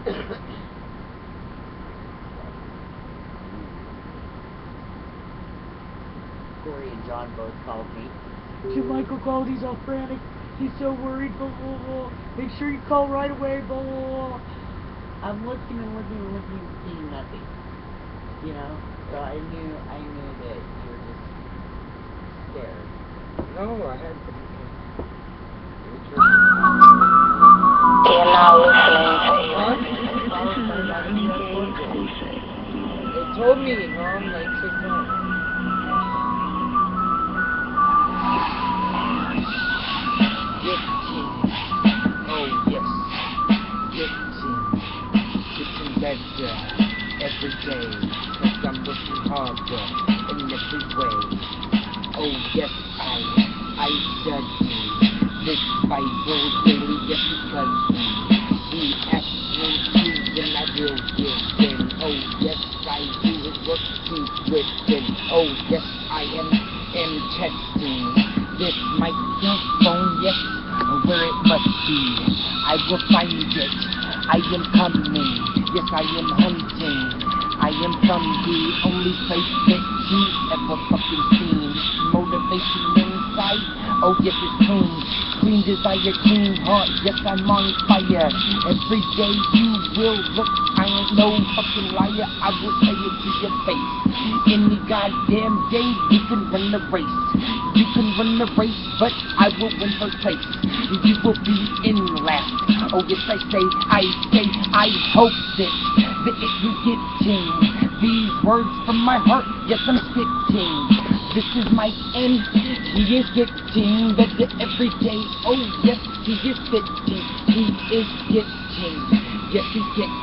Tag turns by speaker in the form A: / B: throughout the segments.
A: Corey and John both called me. Michael called, he's all frantic. He's so worried, blah, blah, blah. Make sure you call right away, blah, blah, blah. I'm looking and looking and looking and seeing nothing. You know? So I knew that you were just scared.
B: No, I had to.
C: You're now listening
B: They told me, Mom, like 6 months. Gifting. Oh, yes. Gifting. Getting better every day. 'Cause I'm working harder in every way. Oh, yes, I study this Bible daily just because he asked me to, then I will give in. Oh, yes, I do his work to within. Oh, yes, I am testing this microphone, yes, where it must be. I will find it. I am coming. Yes, I am hunting. I am from the only place that you ever fucking seen. Motivation inside. Oh, yes, it's clean. Clean desire, clean heart. Yes, I'm on fire. Every day you will look. I ain't no fucking liar. I will say it to your face. Any goddamn day you can run the race. You can run the race, but I will win first place. You will be in last. Oh, yes, I hope that it will get changed. These words from my heart, yes, I'm spitting. This is my end. He is getting better every day. Oh, yes, he is fitting. He is getting. Yes, he's getting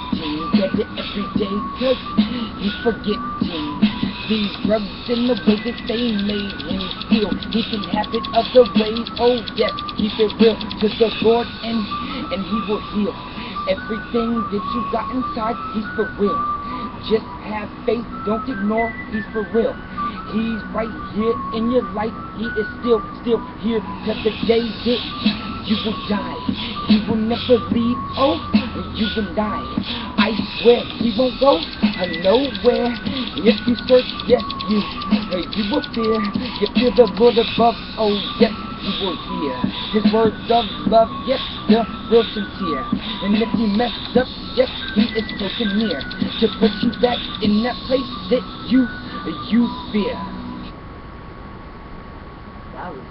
B: better every day. 'Cause he's forgetting these drugs in the way that they made him feel. He can have it other ways. Oh, yes, keep it real to the Lord, and he will heal everything that you got inside. He's for real. Just have faith, don't ignore, he's for real. He's right here in your life. He is still here to the day that you will die. He will never leave. Oh, you will die. I swear he won't go nowhere. If you search, yes, you will fear. You feel the Lord above. Oh, yes, you will hear his words of love. Yes, they're real sincere. And if you mess up, yes, he is close near to put you back in that place that you fear.
A: That was